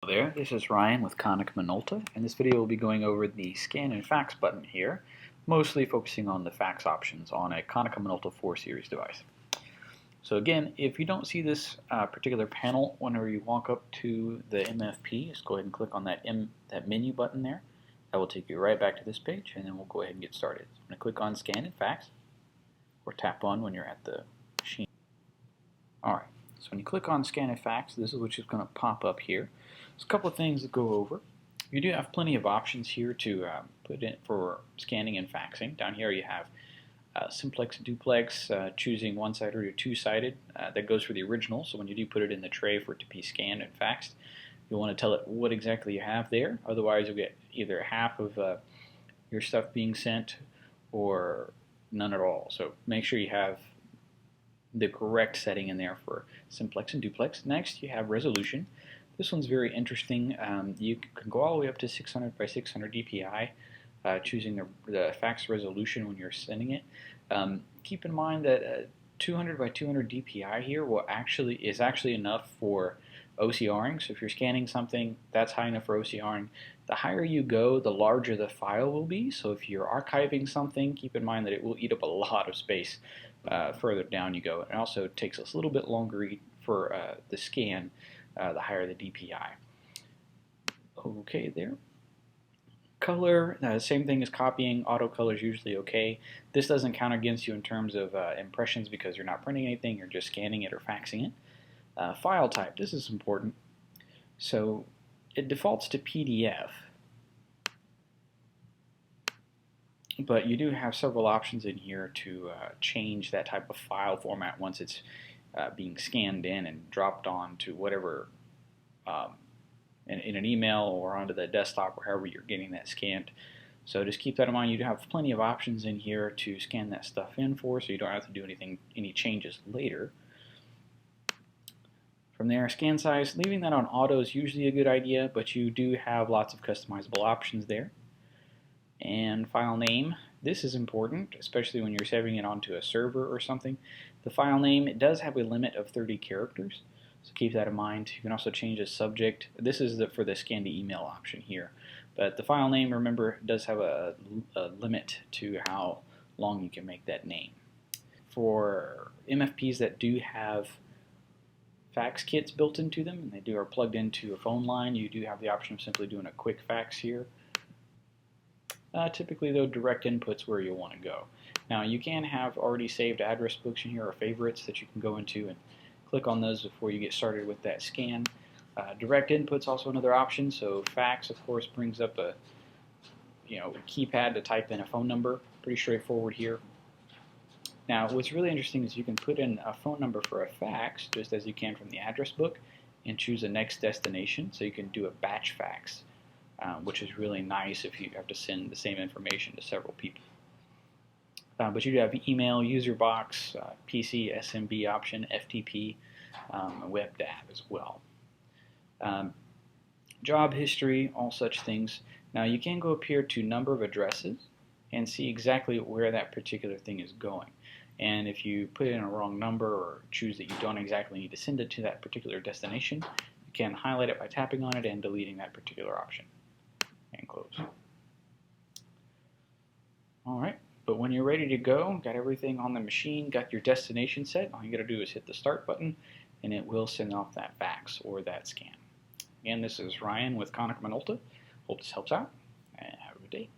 There, this is Ryan with Konica Minolta, and this video will be going over the Scan and Fax button here, mostly focusing on the fax options on a Konica Minolta 4 series device. So again, if you don't see this particular panel whenever you walk up to the MFP, just go ahead and click on that menu button there. That will take you right back to this page, and then we'll go ahead and get started. So I'm going to click on Scan and Fax, or tap on when you're at the machine. Alright, so when you click on Scan and Fax, this is what's just going to pop up here. There's a couple of things to go over. You do have plenty of options here to put in for scanning and faxing. Down here you have simplex, duplex, choosing one-sided or two-sided. That goes for the original, so when you do put it in the tray for it to be scanned and faxed, you'll want to tell it what exactly you have there. Otherwise you'll get either half of your stuff being sent or none at all. So make sure you have the correct setting in there for simplex and duplex. Next you have resolution. This one's very interesting. You can go all the way up to 600 by 600 dpi, choosing the fax resolution when you're sending it. Keep in mind that 200 by 200 dpi here is actually enough for OCRing. So if you're scanning something, that's high enough for OCRing. The higher you go, the larger the file will be. So if you're archiving something, keep in mind that it will eat up a lot of space further down you go. It also takes us a little bit longer for the scan. The higher the DPI. Okay, there. Color, same thing as copying. Auto color is usually okay. This doesn't count against you in terms of impressions because you're not printing anything, you're just scanning it or faxing it. File type, this is important. So it defaults to PDF, but you do have several options in here to change that type of file format once it's being scanned in and dropped on to whatever in an email or onto the desktop or however you're getting that scanned. So just keep that in mind. You do have plenty of options in here to scan that stuff in for, so you don't have to do any changes later. From there, scan size, leaving that on auto is usually a good idea, but you do have lots of customizable options there. And file name, this is important, especially when you're saving it onto a server or something. The file name, it does have a limit of 30 characters, so keep that in mind. You can also change the subject. This is for the scan to email option here. But the file name, remember, does have a limit to how long you can make that name. For MFPs that do have fax kits built into them, and they are plugged into a phone line, you do have the option of simply doing a quick fax here. Typically, though, direct input's where you'll want to go. Now, you can have already saved address books in here or favorites that you can go into and click on those before you get started with that scan. Direct input's also another option. So fax, of course, brings up a keypad to type in a phone number. Pretty straightforward here. Now, what's really interesting is you can put in a phone number for a fax, just as you can from the address book, and choose a next destination. So you can do a batch fax. Which is really nice if you have to send the same information to several people. But you do have email, user box, PC, SMB option, FTP, and WebDAV as well. Job history, all such things. Now you can go up here to number of addresses and see exactly where that particular thing is going. And if you put in a wrong number or choose that you don't exactly need to send it to that particular destination, you can highlight it by tapping on it and deleting that particular option. And close. Alright, but when you're ready to go, got everything on the machine, got your destination set, all you gotta do is hit the start button and it will send off that fax or that scan. Again, this is Ryan with Konica Minolta. Hope this helps out and have a good day.